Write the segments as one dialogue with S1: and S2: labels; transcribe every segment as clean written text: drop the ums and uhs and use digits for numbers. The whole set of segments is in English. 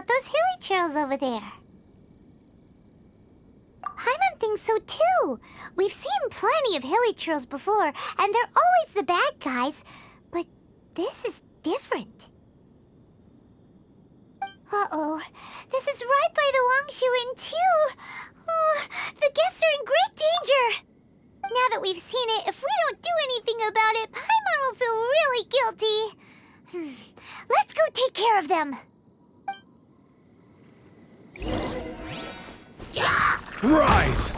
S1: about those hilichurls over there. Paimon thinks so too. We've seen plenty of hilichurls before, and they're always the bad guys. But this is different. Uh-oh. This is right by the Wangshu Inn too. Oh, the guests are in great danger. Now that we've seen it, if we don't do anything about it, Paimon will feel really guilty. Let's go take care of them.
S2: Rise!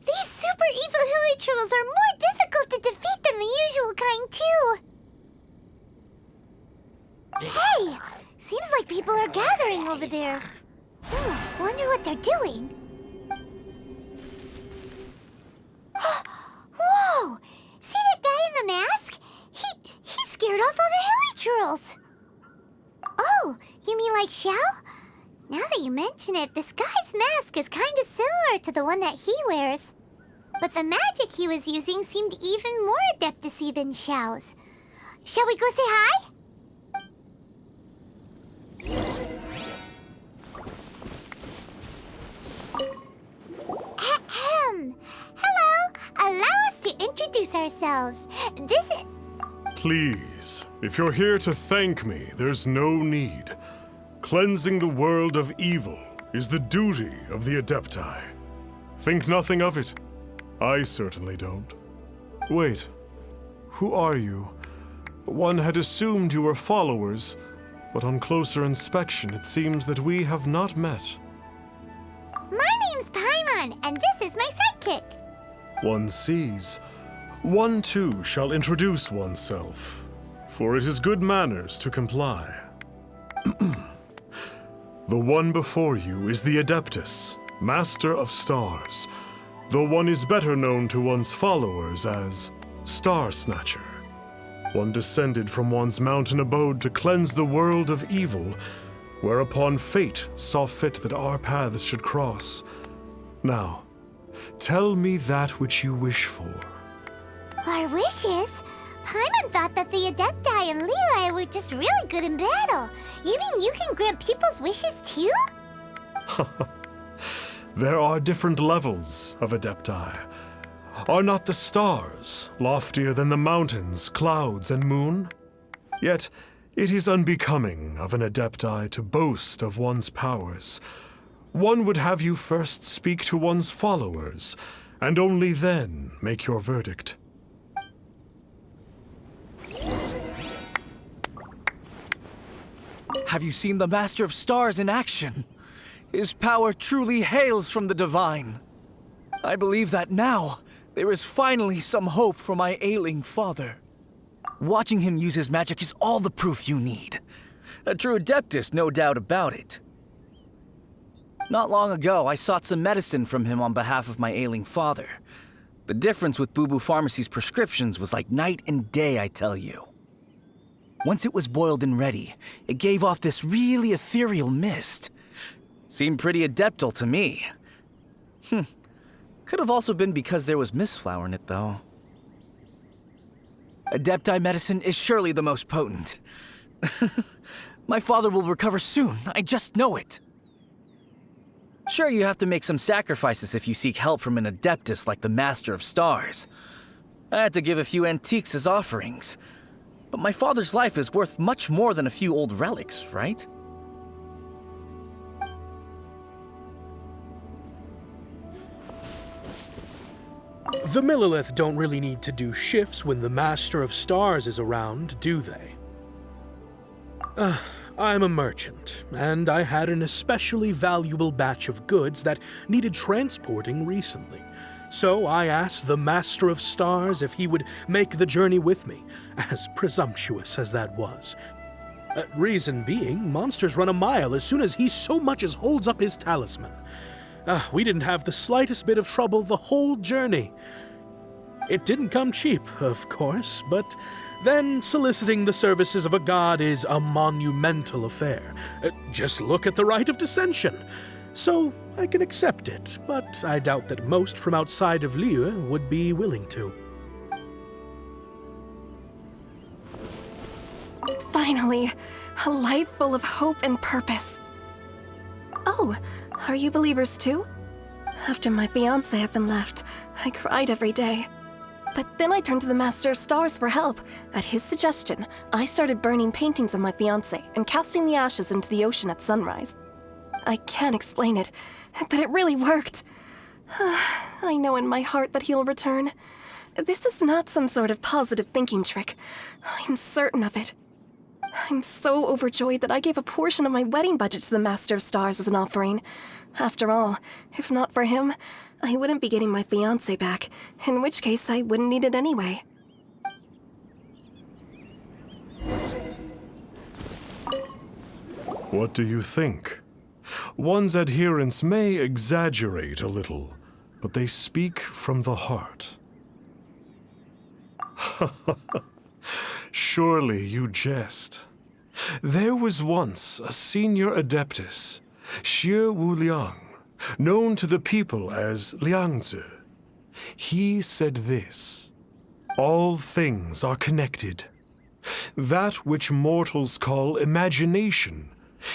S1: These super evil hilichurls are more difficult to defeat than the usual kind, too. Hey! Seems like people are gathering over there. Wonder what they're doing. Whoa! See that guy in the mask? He scared off all the hilichurls. Oh, you mean like Xiao? Now that you mention it, this guy's mask is kind of similar to the one that he wears. But the magic he was using seemed even more adeptus-y than Xiao's. Shall we go say hi? Ahem. Hello. Allow us to introduce ourselves. This is...
S2: Please, if you're here to thank me, there's no need. Cleansing the world of evil is the duty of the Adepti. Think nothing of it. I certainly don't. Wait, who are you? One had assumed you were followers, but on closer inspection it seems that we have not met.
S1: My name's Paimon, and this is my sidekick.
S2: One sees. One too shall introduce oneself, for it is good manners to comply. The one before you is the Adeptus, Master of Stars. Though one is better known to one's followers as Star Snatcher. One descended from one's mountain abode to cleanse the world of evil, whereupon fate saw fit that our paths should cross. Now, tell me that which you wish for.
S1: Our wishes? Paimon thought that the Adepti and Leela were just really good in battle. You mean you can grant people's wishes too?
S2: There are different levels of Adepti. Are not the stars loftier than the mountains, clouds, and moon? Yet, it is unbecoming of an Adepti to boast of one's powers. One would have you first speak to one's followers, and only then make your verdict.
S3: Have you seen the Master of Stars in action? His power truly hails from the divine. I believe that now, there is finally some hope for my ailing father. Watching him use his magic is all the proof you need. A true Adeptus, no doubt about it. Not long ago, I sought some medicine from him on behalf of my ailing father. The difference with Boo Boo Pharmacy's prescriptions was like night and day, I tell you. Once it was boiled and ready, it gave off this really ethereal mist. Seemed pretty adeptal to me. Could have also been because there was mistflower in it, though. Adepti medicine is surely the most potent. My father will recover soon, I just know it. Sure, you have to make some sacrifices if you seek help from an Adeptus like the Master of Stars. I had to give a few antiques as offerings. But my father's life is worth much more than a few old relics, right?
S4: The Millilith don't really need to do shifts when the Master of Stars is around, do they? I'm a merchant, and I had an especially valuable batch of goods that needed transporting recently. So I asked the Master of Stars if he would make the journey with me, as presumptuous as that was. Reason being, monsters run a mile as soon as he so much as holds up his talisman. We didn't have the slightest bit of trouble the whole journey. It didn't come cheap, of course, but then soliciting the services of a god is a monumental affair. Just look at the Rite of Descension. so I can accept it, but I doubt that most from outside of Liyue would be willing to.
S5: Finally, a life full of hope and purpose. Oh, are you believers too? After my fiancé had been left, I cried every day. But then I turned to the Master of Stars for help. At his suggestion, I started burning paintings of my fiancé and casting the ashes into the ocean at sunrise. I can't explain it, but it really worked. I know in my heart that he'll return. This is not some sort of positive thinking trick. I'm certain of it. I'm so overjoyed that I gave a portion of my wedding budget to the Master of Stars as an offering. After all, if not for him, I wouldn't be getting my fiancé back, in which case I wouldn't need it anyway.
S2: What do you think? One's adherents may exaggerate a little, but they speak from the heart. Surely you jest. There was once a senior adeptus, Xie Wuliang, known to the people as Liangzi. He said this: all things are connected. That which mortals call imagination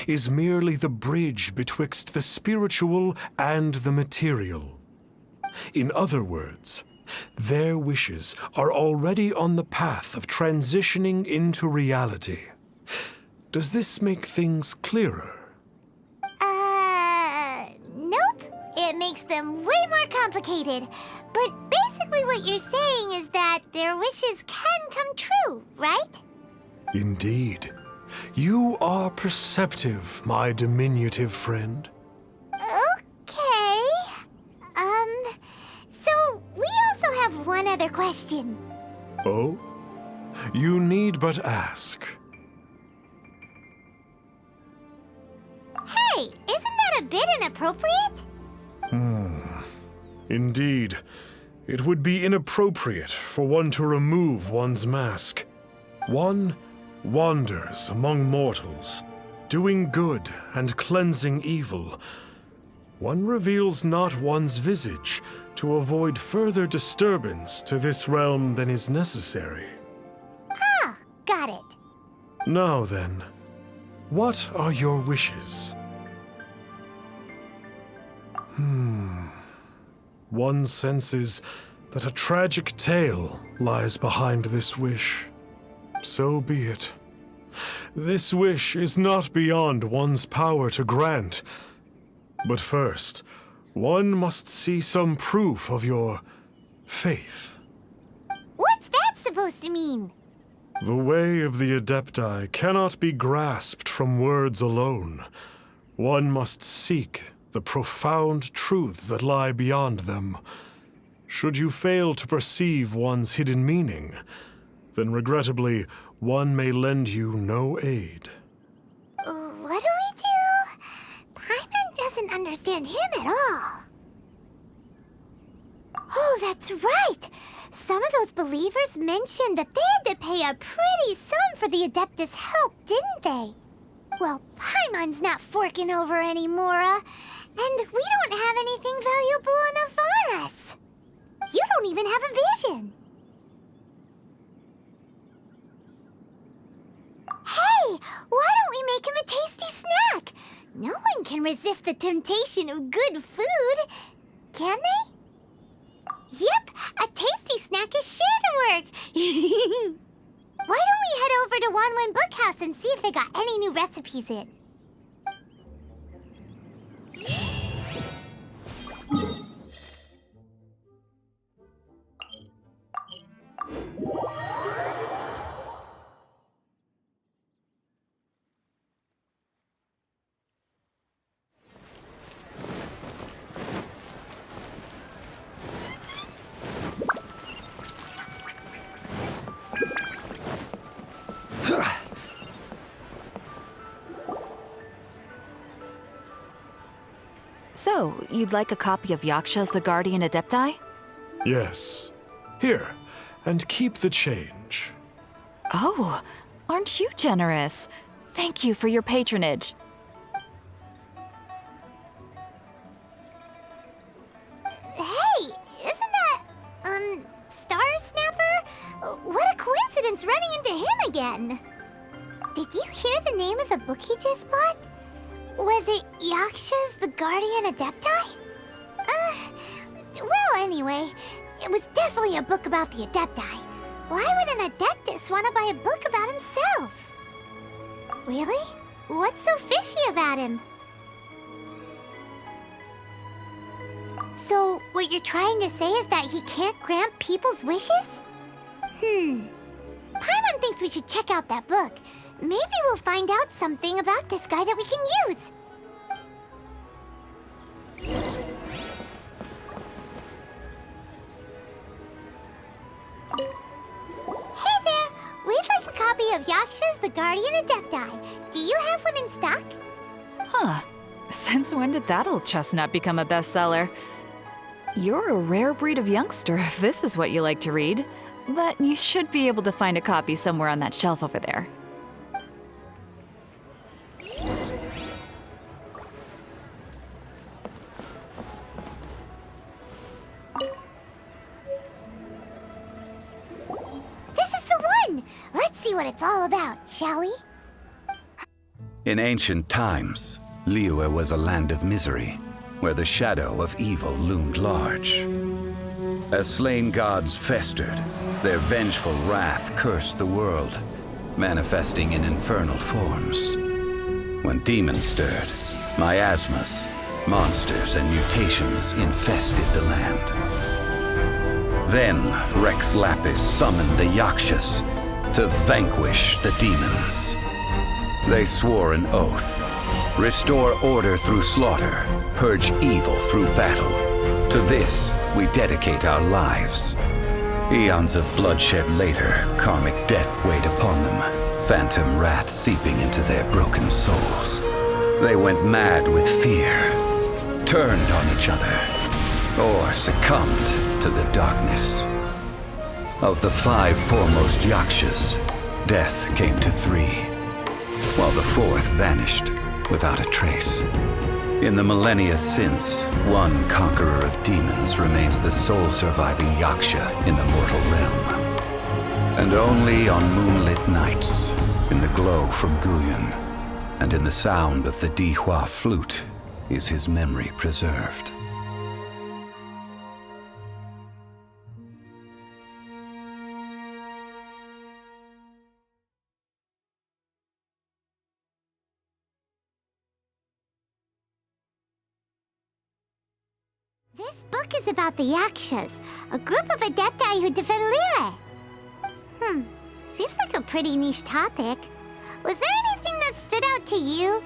S2: is merely the bridge betwixt the spiritual and the material. In other words, their wishes are already on the path of transitioning into reality. Does this make things clearer?
S1: Nope. It makes them way more complicated. But basically what you're saying is that their wishes can come true, right?
S2: Indeed. You are perceptive, my diminutive friend.
S1: Okay. So we also have one other question.
S2: Oh? You need but ask.
S1: Hey, isn't that a bit inappropriate?
S2: Indeed. It would be inappropriate for one to remove one's mask. One wanders among mortals, doing good and cleansing evil. One reveals not one's visage to avoid further disturbance to this realm than is necessary.
S1: Ah, got it.
S2: Now then, what are your wishes? One senses that a tragic tale lies behind this wish. So be it. This wish is not beyond one's power to grant. But first, one must see some proof of your faith.
S1: What's that supposed to mean?
S2: The way of the Adepti cannot be grasped from words alone. One must seek the profound truths that lie beyond them. Should you fail to perceive one's hidden meaning, then regrettably, one may lend you no aid.
S1: What do we do? Paimon doesn't understand him at all. Oh, that's right! Some of those believers mentioned that they had to pay a pretty sum for the Adeptus' help, didn't they? Well, Paimon's not forking over anymore, and we don't have anything valuable enough on us. You don't even have a vision. Hey, why don't we make him a tasty snack? No one can resist the temptation of good food, can they? Yep, a tasty snack is sure to work. Why don't we head over to Wanwen Bookhouse and see if they got any new recipes in?
S6: So, you'd like a copy of Yaksha's The Guardian Adepti?
S2: Yes. Here, and keep the change.
S6: Oh, aren't you generous? Thank you for your patronage.
S1: again. Did you hear the name of the book he just bought? Was it Yaksha's the Guardian Adepti? Well, anyway, it was definitely a book about the Adepti. Why would an Adeptus want to buy a book about himself? Really? What's so fishy about him? So, what you're trying to say is that he can't grant people's wishes? Paimon thinks we should check out that book. Maybe we'll find out something about this guy that we can use. Hey there! We'd like a copy of Yaksha's The Guardian Adepti. Do you have one in stock?
S6: Huh. Since when did that old chestnut become a bestseller? You're a rare breed of youngster if this is what you like to read. But you should be able to find a copy somewhere on that shelf over there.
S1: This is the one! Let's see what it's all about, shall we?
S7: In ancient times, Liyue was a land of misery, where the shadow of evil loomed large. As slain gods festered, their vengeful wrath cursed the world, manifesting in infernal forms. When demons stirred, miasmas, monsters, and mutations infested the land. Then Rex Lapis summoned the Yakshas to vanquish the demons. They swore an oath: restore order through slaughter, purge evil through battle. To this, we dedicate our lives. Eons of bloodshed later, karmic debt weighed upon them, phantom wrath seeping into their broken souls. They went mad with fear, turned on each other, or succumbed to the darkness. Of the 5 foremost Yakshas, death came to 3, while the 4th vanished without a trace. In the millennia since, one conqueror of demons remains the sole surviving Yaksha in the mortal realm. And only on moonlit nights, in the glow from Guyon, and in the sound of the Dihua flute, is his memory preserved.
S1: This book is about the Yakshas, a group of Adepti who defend Liyue. Seems like a pretty niche topic. Was there anything that stood out to you?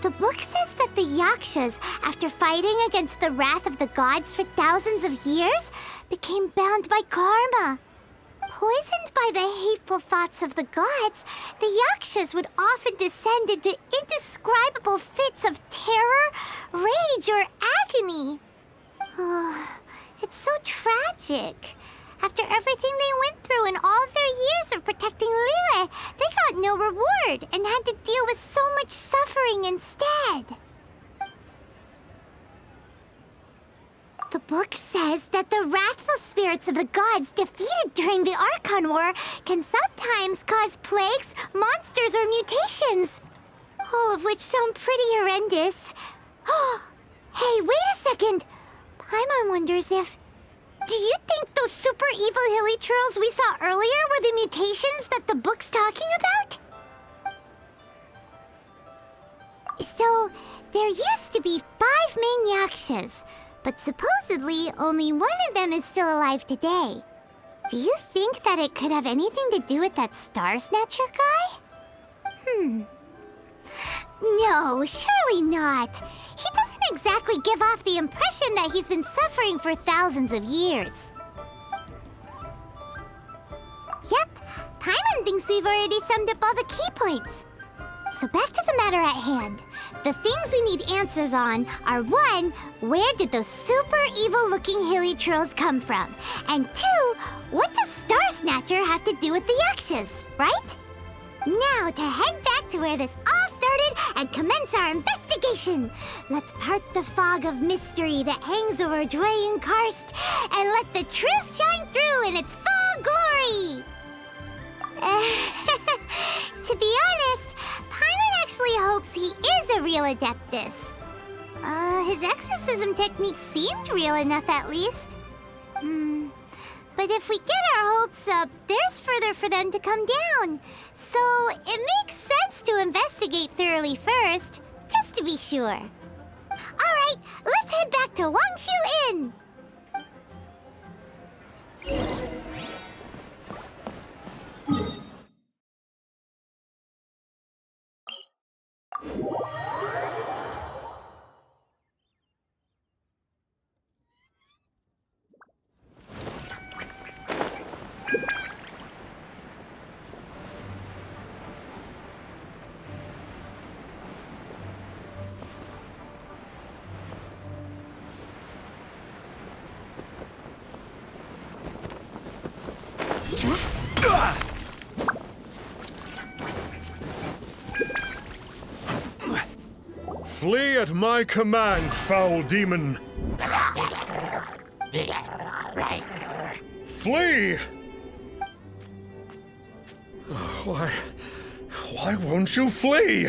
S1: The book says that the Yakshas, after fighting against the wrath of the gods for thousands of years, became bound by karma. Poisoned by the hateful thoughts of the gods, the Yakshas would often descend into indescribable fits of terror, rage, or agony. Oh, it's so tragic. After everything they went through in all their years of protecting Liyue, they got no reward and had to deal with so much suffering instead. The book says that the wrathful spirits of the gods defeated during the Archon War can sometimes cause plagues, monsters, or mutations. All of which sound pretty horrendous. Hey, wait a second! Paimon wonders if... Do you think those super evil hilly churls we saw earlier were the mutations that the book's talking about? So, there used to be 5 main Yakshas, but supposedly only one of them is still alive today. Do you think that it could have anything to do with that Star Snatcher guy? No, surely not. He doesn't exactly give off the impression that he's been suffering for thousands of years. Yep, Paimon thinks we've already summed up all the key points. So back to the matter at hand. The things we need answers on are 1, where did those super evil-looking hilly trolls come from? And 2, what does Star Snatcher have to do with the Yakshas, right? Now to head back to where this all started and commence our investigation! investigation. Let's part the fog of mystery that hangs over Dwayne Karst and let the truth shine through in its full glory. To be honest, Paimon actually hopes he is a real Adeptus. His exorcism technique seemed real enough at least. But if we get our hopes up, there's further for them to come down. So it makes sense to investigate thoroughly first, just to be sure. Alright, let's head back to Wangshu Inn!
S2: Flee at my command, foul demon! Flee! Why won't you flee?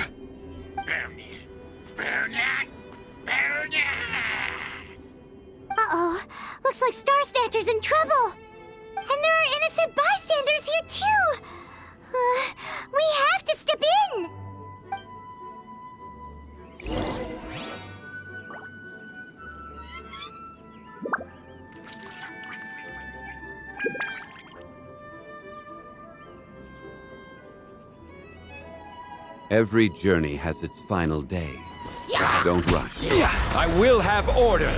S1: Uh-oh, looks like Star Snatcher's in trouble! And there are innocent bystanders here too! We have to step in!
S8: Every journey has its final day. Don't rush.
S9: I will have order!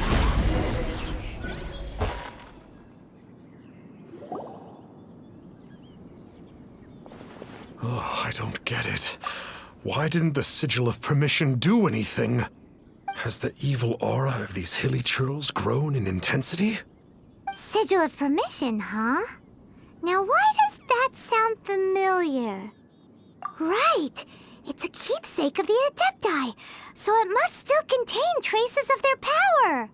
S2: Oh, I don't get it. Why didn't the Sigil of Permission do anything? Has the evil aura of these hilly churls grown in intensity?
S1: Sigil of Permission, huh? Now why does that sound familiar? Right! It's a keepsake of the Adepti, so it must still contain traces of their power!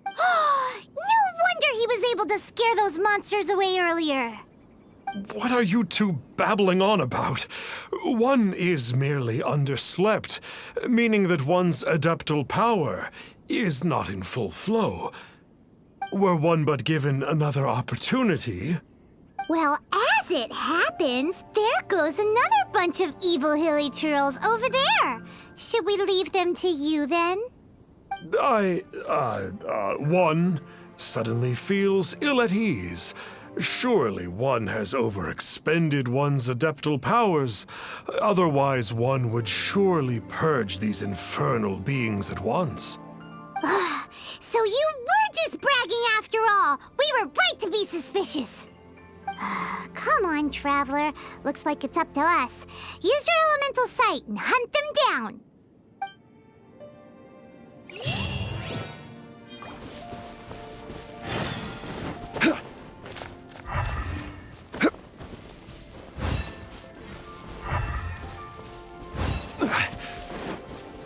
S1: No wonder he was able to scare those monsters away earlier!
S2: What are you two babbling on about? One is merely underslept, meaning that one's adeptal power is not in full flow. Were one but given another opportunity...
S1: Well, as it happens, there goes another bunch of evil hilly churls over there. Should we leave them to you then?
S2: One suddenly feels ill at ease. Surely one has overexpended one's adeptal powers. Otherwise, one would surely purge these infernal beings at once.
S1: So you were just bragging after all. We were right to be suspicious. Come on, Traveler. Looks like it's up to us. Use your elemental sight and hunt them down.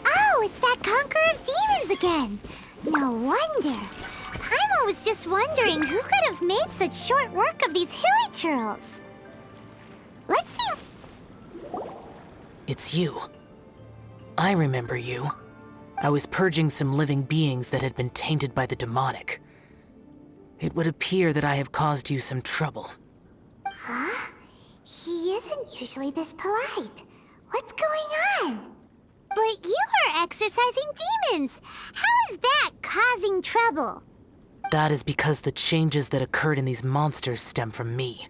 S1: Oh, it's that Conqueror of Demons again. No wonder. Paimon was just wondering who could have made such short work of these hilly churls. Let's see.
S10: It's you. I remember you. I was purging some living beings that had been tainted by the demonic. It would appear that I have caused you some trouble.
S1: Huh? He isn't usually this polite. What's going on? But you are exorcising demons. How is that causing trouble?
S10: That is because the changes that occurred in these monsters stem from me.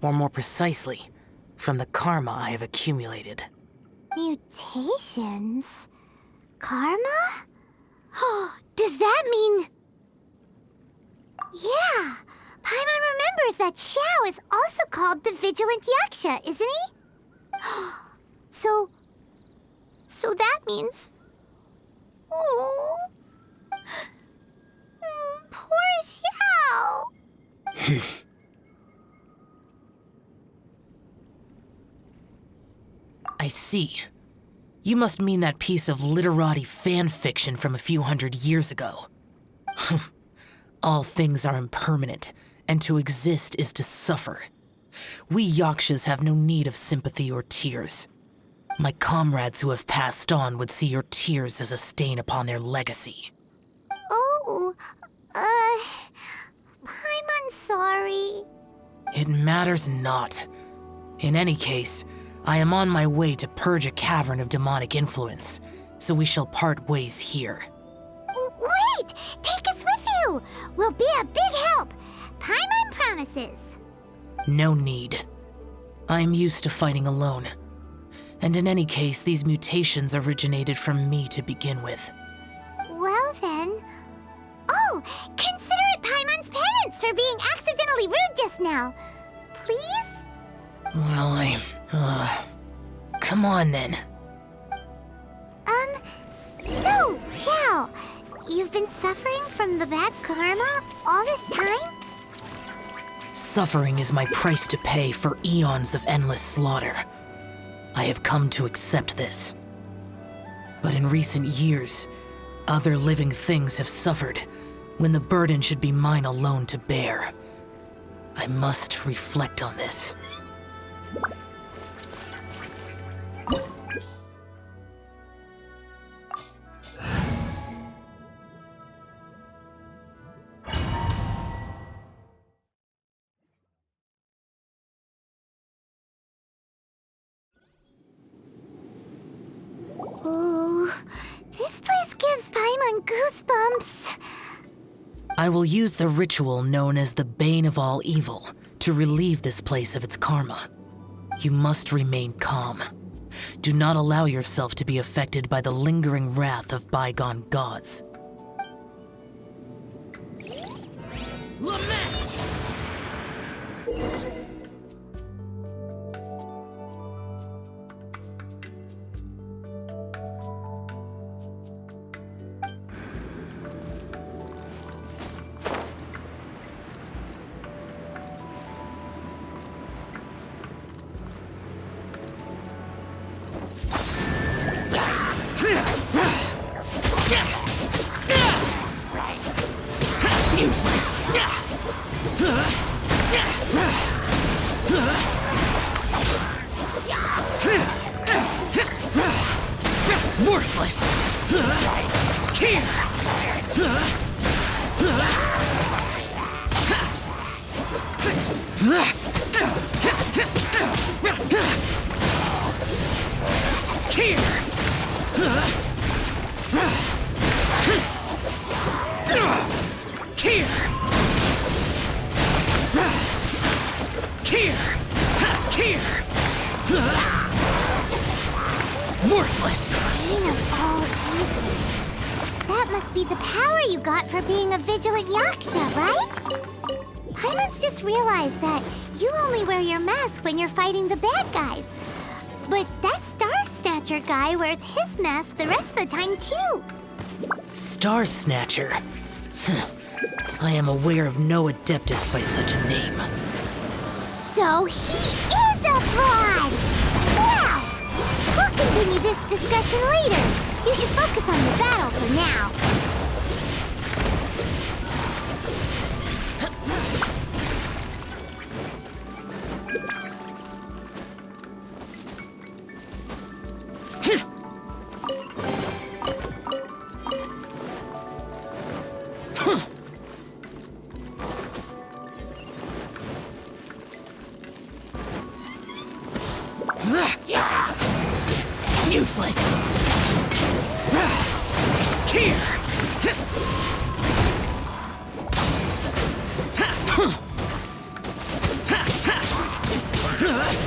S10: Or more precisely, from the karma I have accumulated.
S1: Mutations? Karma? Does that mean... Yeah, Paimon remembers that Xiao is also called the Vigilant Yaksha, isn't he? So that means... Oh... Poor Xiao!
S10: I see. You must mean that piece of literati fan fiction from a few hundred years ago. All things are impermanent, and to exist is to suffer. We Yakshas have no need of sympathy or tears. My comrades who have passed on would see your tears as a stain upon their legacy.
S1: Oh, I'm sorry.
S10: It matters not. In any case, I am on my way to purge a cavern of demonic influence, so we shall part ways here.
S1: Wait! Take us with you! We'll be a big help! Paimon promises.
S10: No need. I am used to fighting alone. And in any case, these mutations originated from me to begin with.
S1: Well then... Oh! Consider it Paimon's penance for being accidentally rude just now. Please?
S10: Well, come on then.
S1: So, Xiao, you've been suffering from the bad karma all this time?
S10: Suffering is my price to pay for eons of endless slaughter. I have come to accept this. But in recent years, other living things have suffered when the burden should be mine alone to bear. I must reflect on this.
S1: Oh, this place gives Paimon goosebumps.
S10: I will use the ritual known as the Bane of All Evil to relieve this place of its karma. You must remain calm. Do not allow yourself to be affected by the lingering wrath of bygone gods.
S3: Lament!
S10: Worthless! Here! Worthless!
S1: Bane of all evil. That must be the power you got for being a vigilant Yaksha, right? Paimon's just realized that you only wear your mask when you're fighting the bad guys. But that Star Snatcher guy wears his mask the rest of the time, too.
S10: Star Snatcher? I am aware of no Adeptus by such a name.
S1: So he is a fraud! Well, we'll continue this discussion later. You should focus on the battle for now.
S10: Useless! Here!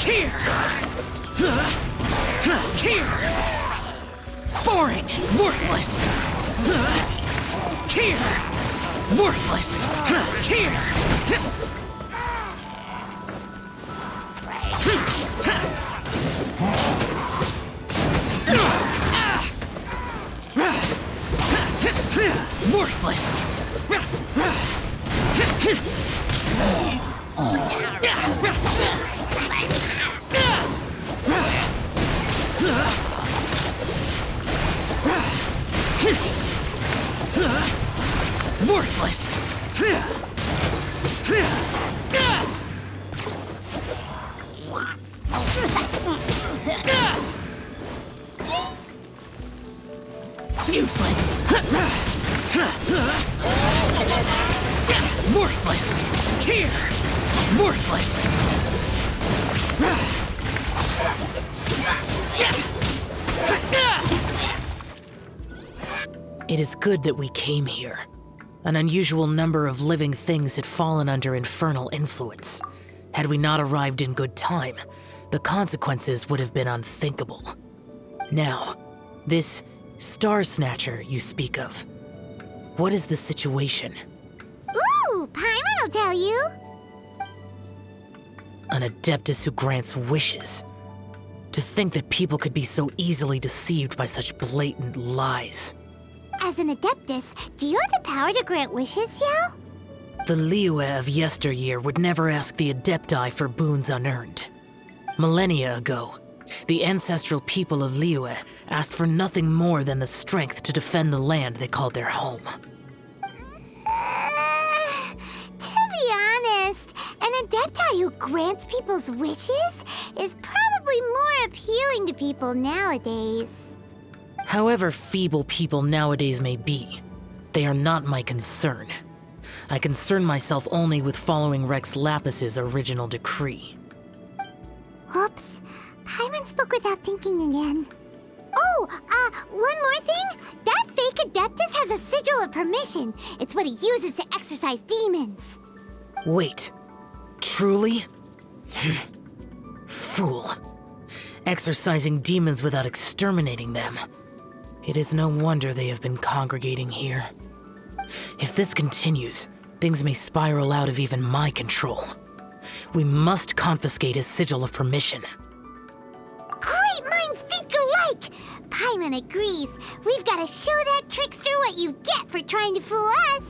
S10: Here! Here! Boring! Worthless! Here! Worthless! Here! Worthless! Useless! Worthless! Here! Worthless! It is good that we came here. An unusual number of living things had fallen under infernal influence. Had we not arrived in good time, the consequences would have been unthinkable. Now, this Star Snatcher you speak of, what is the situation?
S1: Ooh, Paimon will tell you.
S10: An Adeptus who grants wishes. To think that people could be so easily deceived by such blatant lies.
S1: As an Adeptus, do you have the power to grant wishes, Xiao?
S10: The Liyue of yesteryear would never ask the Adepti for boons unearned. Millennia ago, the ancestral people of Liyue asked for nothing more than the strength to defend the land they called their home.
S1: To be honest, an Adepti who grants people's wishes is probably more appealing to people nowadays.
S10: However feeble people nowadays may be, they are not my concern. I concern myself only with following Rex Lapis's original decree.
S1: Oops. Paimon spoke without thinking again. Oh, one more thing. That fake Adeptus has a sigil of permission. It's what he uses to exorcise demons.
S10: Wait. Truly? Fool. Exorcising demons without exterminating them. It is no wonder they have been congregating here. If this continues, things may spiral out of even my control. We must confiscate his sigil of permission.
S1: Great minds think alike! Paimon agrees. We've got to show that trickster what you get for trying to fool us.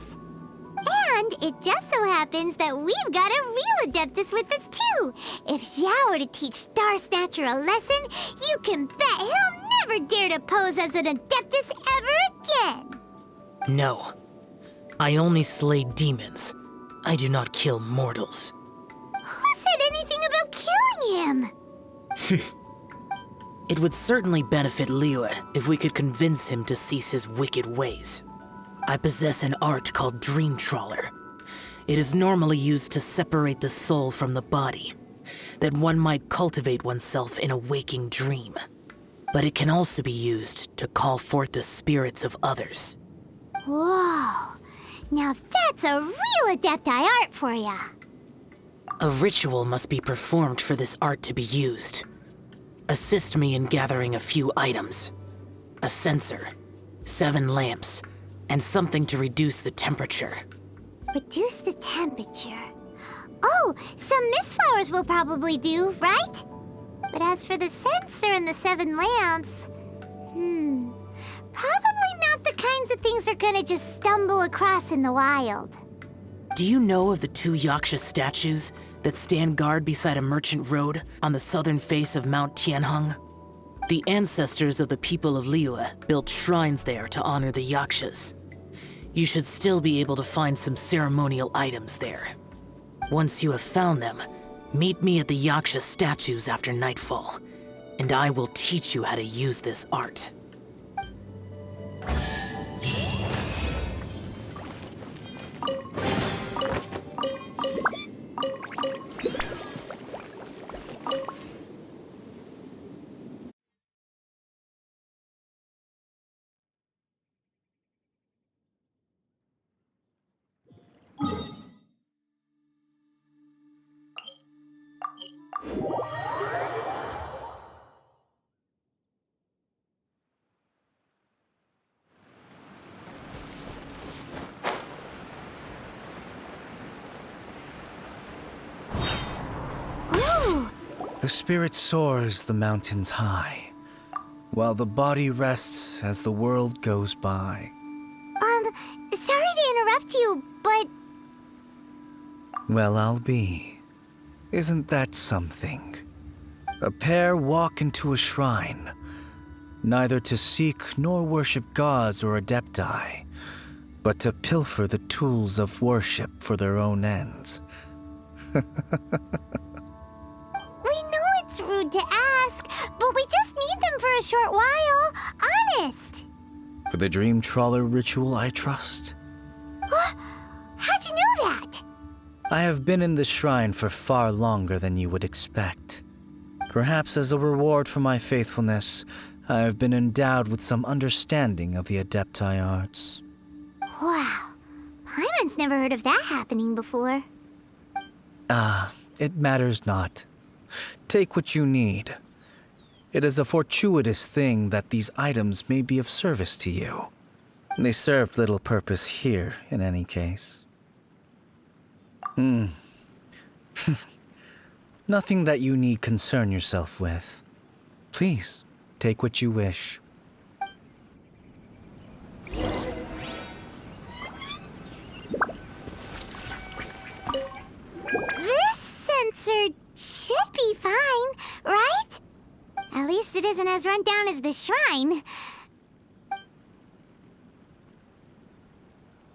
S1: And it just so happens that we've got a real Adeptus with us too. If Xiao were to teach Star Snatcher a lesson, you can bet he'll never dare to pose as an Adeptus ever again.
S10: No. I only slay demons. I do not kill mortals.
S1: Who said anything about killing him?
S10: It would certainly benefit Liyue if we could convince him to cease his wicked ways. I possess an art called Dream Trawler. It is normally used to separate the soul from the body, that one might cultivate oneself in a waking dream. But it can also be used to call forth the spirits of others.
S1: Whoa. Now that's a real Adepti art for ya.
S10: A ritual must be performed for this art to be used. Assist me in gathering a few items. A censer, 7 lamps, and something to reduce the temperature.
S1: Reduce the temperature. Oh, some mist flowers will probably do, right? But as for the censer and the 7 lamps, probably not the kinds of things they're gonna just stumble across in the wild.
S10: Do you know of the 2 Yaksha statues that stand guard beside a merchant road on the southern face of Mount Tianheng? The ancestors of the people of Liyue built shrines there to honor the Yakshas. You should still be able to find some ceremonial items there. Once you have found them, meet me at the Yaksha statues after nightfall, and I will teach you how to use this art.
S3: The spirit soars the mountains high, while the body rests as the world goes by.
S1: Sorry to interrupt you, but...
S3: Well, I'll be. Isn't that something? A pair walk into a shrine, neither to seek nor worship gods or adepti, but to pilfer the tools of worship for their own ends.
S1: We know it's rude to ask, but we just need them for a short while. Honest.
S3: For the Dream Trawler ritual, I trust.
S1: How'd you know that?
S3: I have been in the shrine for far longer than you would expect. Perhaps as a reward for my faithfulness, I have been endowed with some understanding of the Adepti arts.
S1: Wow. Paimon's never heard of that happening before.
S3: It matters not. Take what you need. It is a fortuitous thing that these items may be of service to you. They serve little purpose here, in any case. Nothing that you need concern yourself with. Please, take what you wish.
S1: This sensor should be fine, right? At least it isn't as run down as the shrine.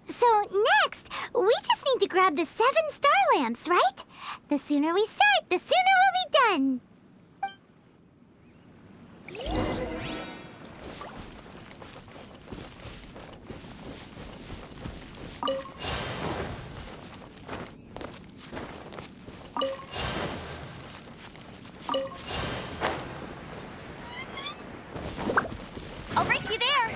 S1: So next, we just need to grab the 7 star lamps, right? The sooner we start, the sooner we'll be done.
S11: I'll race you there!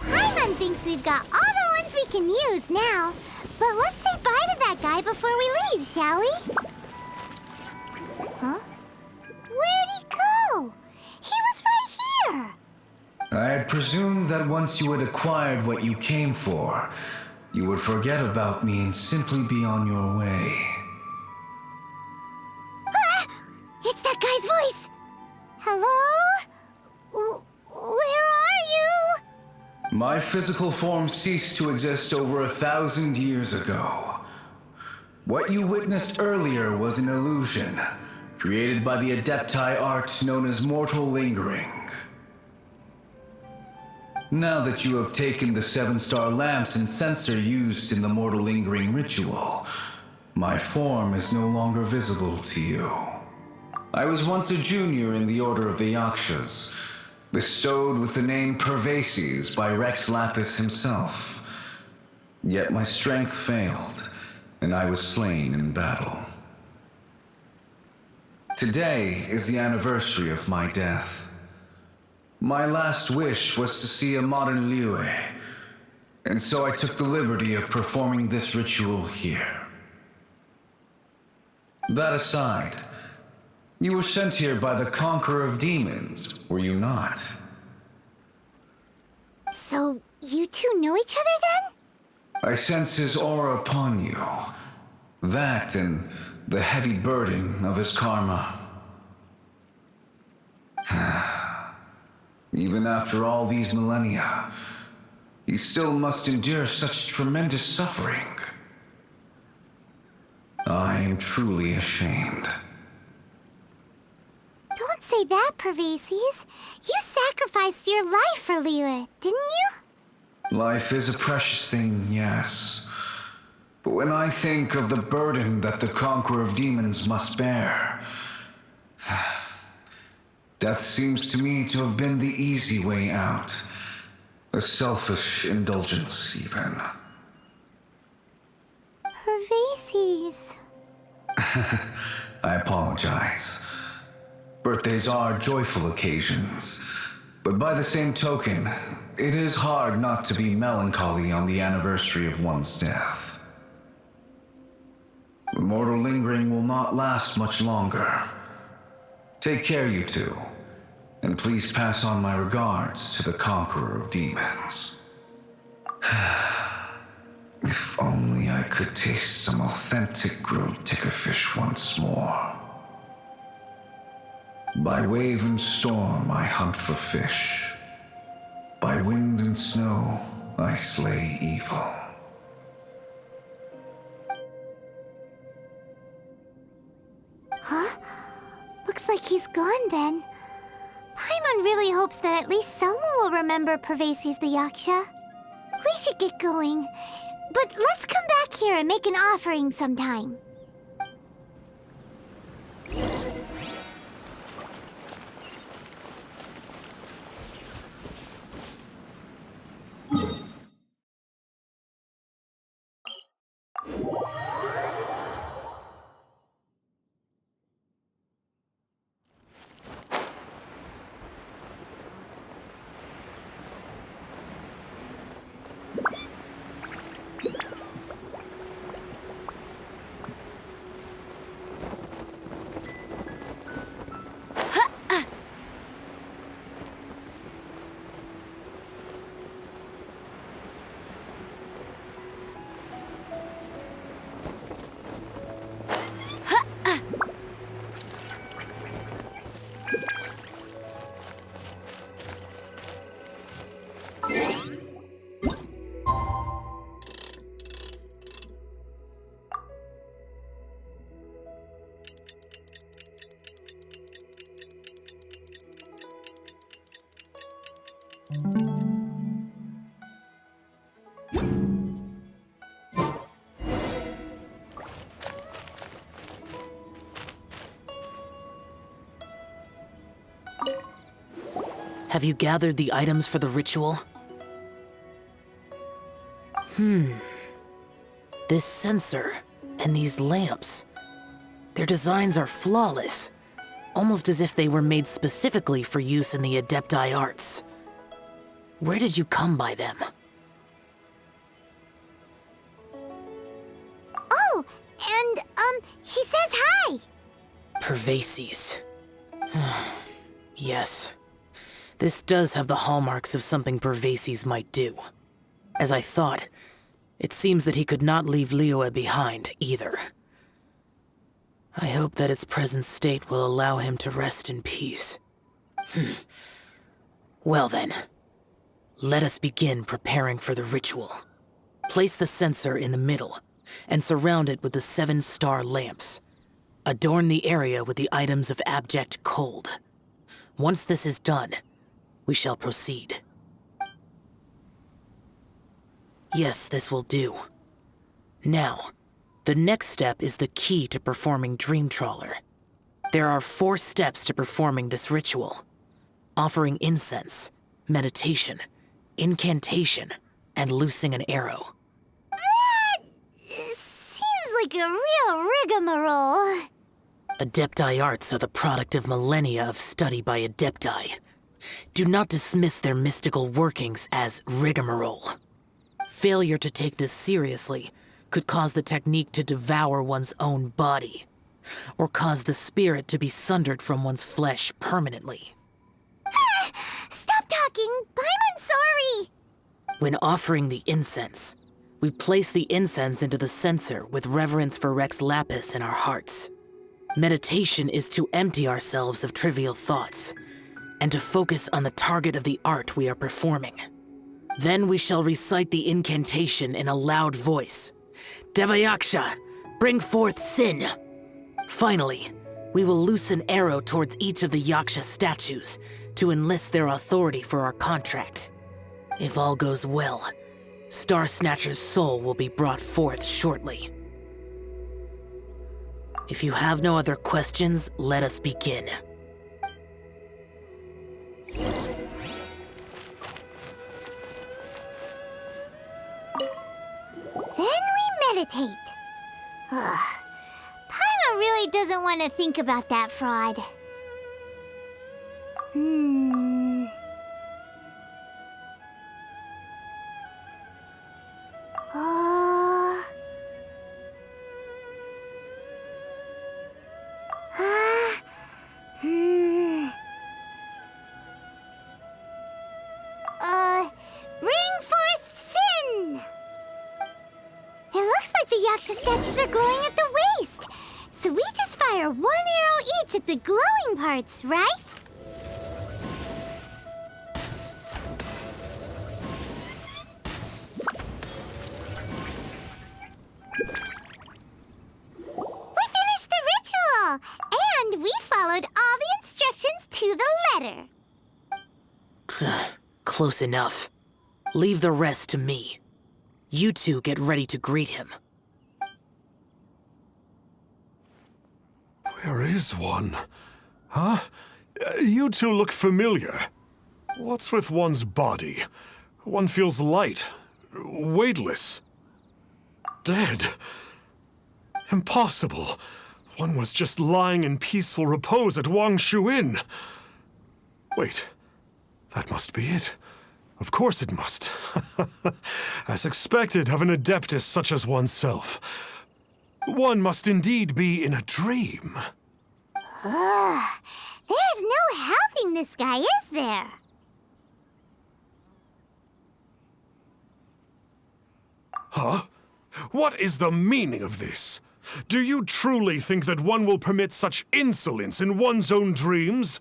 S1: Paimon thinks we've got all the ones we can use now. But let's say bye to that guy before we leave, shall we? Huh? Where'd he go? He was right here!
S3: I had presumed that once you had acquired what you came for, you would forget about me and simply be on your way.
S1: Ah! It's that guy's voice! Hello? Where are you?
S3: My physical form ceased to exist over 1,000 years ago. What you witnessed earlier was an illusion, created by the Adepti art known as mortal lingering. Now that you have taken the 7 star lamps and sensor used in the mortal lingering ritual, my form is no longer visible to you. I was once a junior in the Order of the Yakshas, bestowed with the name Pervases by Rex Lapis himself. Yet my strength failed, and I was slain in battle. Today is the anniversary of my death. My last wish was to see a modern Liyue, and so I took the liberty of performing this ritual here. That aside, you were sent here by the Conqueror of Demons, were you not?
S1: So, you two know each other then?
S3: I sense his aura upon you. That and the heavy burden of his karma. Even after all these millennia, he still must endure such tremendous suffering. I am truly ashamed.
S1: Don't say that, Pervases. You sacrificed your life for Liyue, didn't you?
S3: Life is a precious thing, yes. But when I think of the burden that the Conqueror of Demons must bear, death seems to me to have been the easy way out. A selfish indulgence, even.
S1: Pervases.
S3: I apologize. Birthdays are joyful occasions, but by the same token, it is hard not to be melancholy on the anniversary of one's death. The mortal lingering will not last much longer. Take care, you two, and please pass on my regards to the Conqueror of Demons. If only I could taste some authentic grilled tickerfish once more. By wave and storm I hunt for fish. By wind and snow I slay evil.
S1: Huh? Looks like he's gone then. Paimon really hopes that at least someone will remember Pervases the Yaksha. We should get going, but let's come back back here and make an offering sometime.
S10: Have you gathered the items for the ritual? This sensor and these lamps. Their designs are flawless, almost as if they were made specifically for use in the Adepti arts. Where did you come by them?
S1: Oh, and, he says hi!
S10: Pervases. Yes. This does have the hallmarks of something Pervases might do. As I thought, it seems that he could not leave Liyue behind, either. I hope that its present state will allow him to rest in peace. Well then, let us begin preparing for the ritual. Place the censer in the middle, and surround it with the 7-star lamps. Adorn the area with the items of abject cold. Once this is done, we shall proceed. Yes, this will do. Now, the next step is the key to performing Dream Trawler. There are 4 steps to performing this ritual: offering incense, meditation, incantation, and loosing an arrow.
S1: That seems like a real rigmarole.
S10: Adepti arts are the product of millennia of study by Adepti. Do not dismiss their mystical workings as rigmarole. Failure to take this seriously could cause the technique to devour one's own body, or cause the spirit to be sundered from one's flesh permanently.
S1: Stop talking! I'm sorry!
S10: When offering the incense, we place the incense into the censer with reverence for Rex Lapis in our hearts. Meditation is to empty ourselves of trivial thoughts, and to focus on the target of the art we are performing. Then we shall recite the incantation in a loud voice. Devayaksha, bring forth sin! Finally, we will loose an arrow towards each of the Yaksha statues to enlist their authority for our contract. If all goes well, Star Snatcher's soul will be brought forth shortly. If you have no other questions, let us begin.
S1: Then we meditate. Paimon really doesn't want to think about that fraud. Bring forth sin! It looks like the Yaksha statues are glowing at the waist. So we just fire 1 arrow each at the glowing parts, right? We finished the ritual! And we followed all the instructions to the letter.
S10: Close enough. Leave the rest to me. You two get ready to greet him.
S2: There is one. Huh? You two look familiar. What's with one's body? One feels light, weightless, dead. Impossible. One was just lying in peaceful repose at Wangshu Inn. Wait, that must be it. Of course it must. As expected of an adeptus such as oneself. One must indeed be in a dream.
S1: There's no helping this guy, is there?
S2: Huh? What is the meaning of this? Do you truly think that one will permit such insolence in one's own dreams?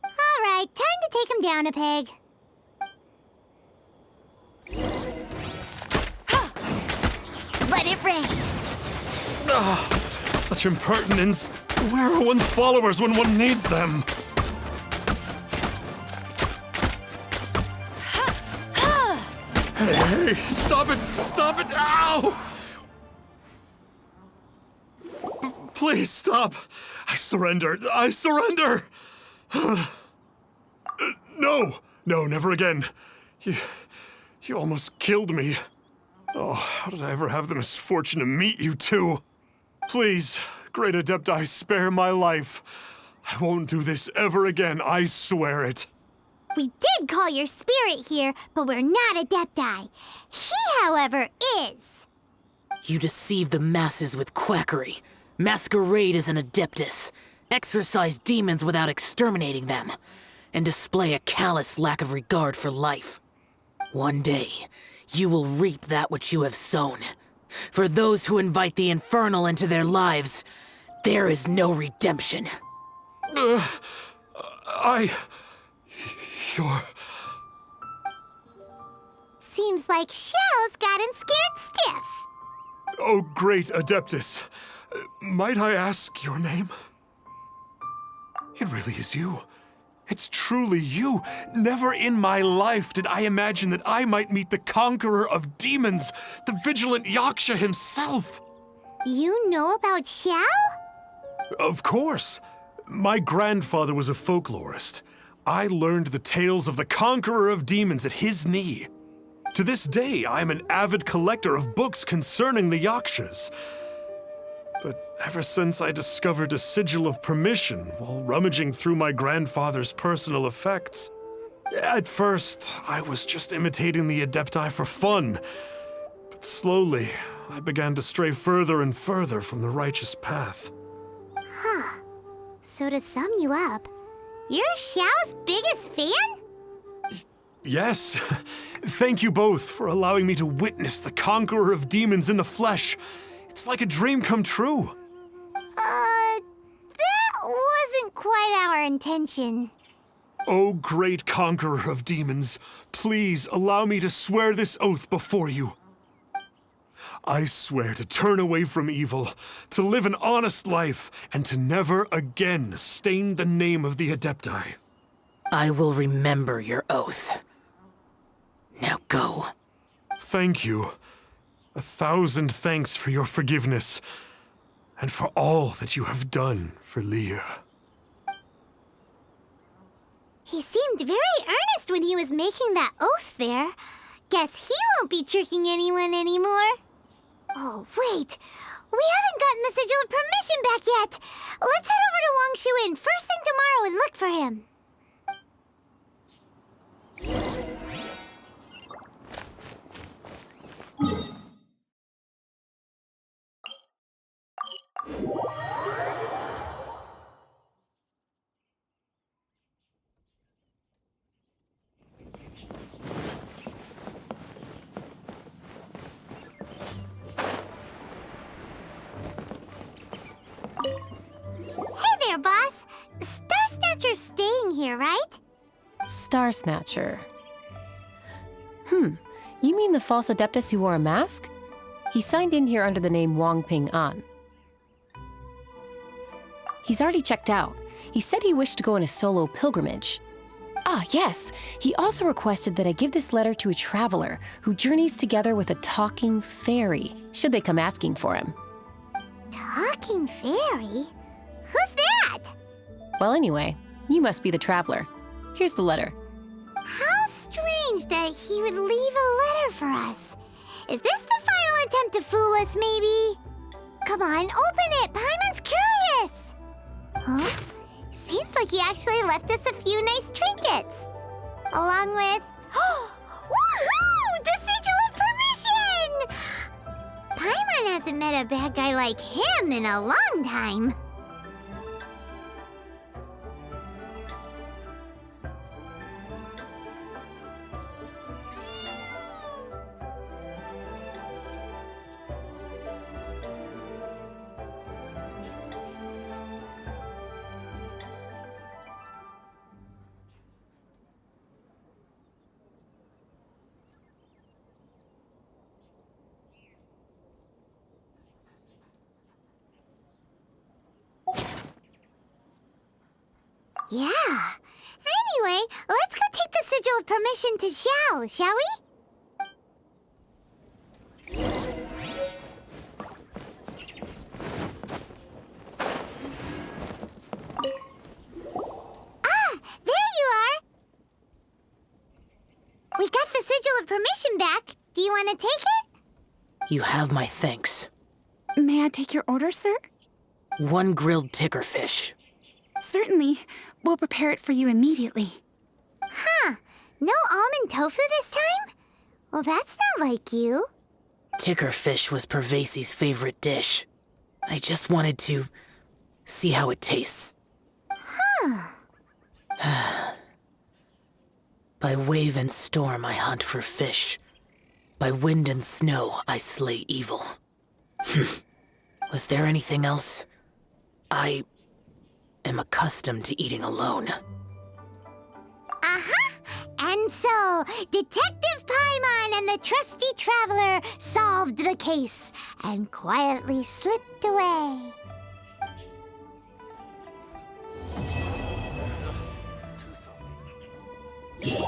S1: All right, time to take him down a peg. Let it rain.
S2: Such impertinence. Where are one's followers when one needs them? Hey, stop it! Stop it! Ow! Please stop! I surrender! I surrender! No! No, never again. You almost killed me. Oh, how did I ever have the misfortune to meet you two? Please, great Adepti, spare my life. I won't do this ever again, I swear it.
S1: We did call your spirit here, but we're not Adepti. He, however, is.
S10: You deceive the masses with quackery, masquerade as an adeptus, exorcise demons without exterminating them, and display a callous lack of regard for life. One day, you will reap that which you have sown. For those who invite the infernal into their lives, there is no redemption.
S2: You're...
S1: Seems like Xiao's got him scared stiff.
S2: Oh, great Adeptus. Might I ask your name? It really is you. It's truly you. Never in my life did I imagine that I might meet the conqueror of demons, the vigilant Yaksha himself.
S1: You know about Xiao?
S2: Of course. My grandfather was a folklorist. I learned the tales of the conqueror of demons at his knee. To this day, I'm an avid collector of books concerning the Yakshas. But ever since I discovered a sigil of permission while rummaging through my grandfather's personal effects, at first, I was just imitating the Adepti for fun. But slowly, I began to stray further and further from the righteous path.
S1: Huh. So to sum you up, you're Xiao's biggest fan?
S2: Yes. Thank you both for allowing me to witness the conqueror of demons in the flesh. It's like a dream come true.
S1: That wasn't quite our intention.
S2: Oh, great conqueror of demons, please allow me to swear this oath before you. I swear to turn away from evil, to live an honest life, and to never again stain the name of the Adepti.
S10: I will remember your oath. Now go.
S2: Thank you. 1,000 thanks for your forgiveness, and for all that you have done for Leah.
S1: He seemed very earnest when he was making that oath there. Guess he won't be tricking anyone anymore. Oh, wait. We haven't gotten the sigil of permission back yet. Let's head over to Wangshu Inn first thing tomorrow and look for him. Hey there, boss. Star Snatcher's staying here, right?
S12: Star Snatcher. You mean the false adeptus who wore a mask? He signed in here under the name Wang Ping An. He's already checked out. He said he wished to go on a solo pilgrimage. Ah, yes. He also requested that I give this letter to a traveler who journeys together with a talking fairy, should they come asking for him.
S1: Talking fairy? Who's
S12: Well, anyway, you must be the traveler. Here's the letter.
S1: How strange that he would leave a letter for us. Is this the final attempt to fool us, maybe? Come on, open it! Paimon's curious! Huh? Seems like he actually left us a few nice trinkets. Along with... Woohoo! The Sigil of Permission! Paimon hasn't met a bad guy like him in a long time. Yeah. Anyway, let's go take the Sigil of Permission to Xiao, shall we? Ah, there you are. We got the Sigil of Permission back. Do you want to take it?
S10: You have my thanks.
S13: May I take your order, sir?
S10: 1 grilled ticker fish.
S13: Certainly. We'll prepare it for you immediately.
S1: Huh. No almond tofu this time? Well, that's not like you.
S10: Ticker fish was Pervasi's favorite dish. I just wanted to see how it tastes.
S1: Huh.
S10: By wave and storm I hunt for fish. By wind and snow I slay evil. Was there anything else? I am accustomed to eating alone.
S1: Uh-huh. And so, Detective Paimon and the trusty traveler solved the case and quietly slipped away.
S10: Too salty.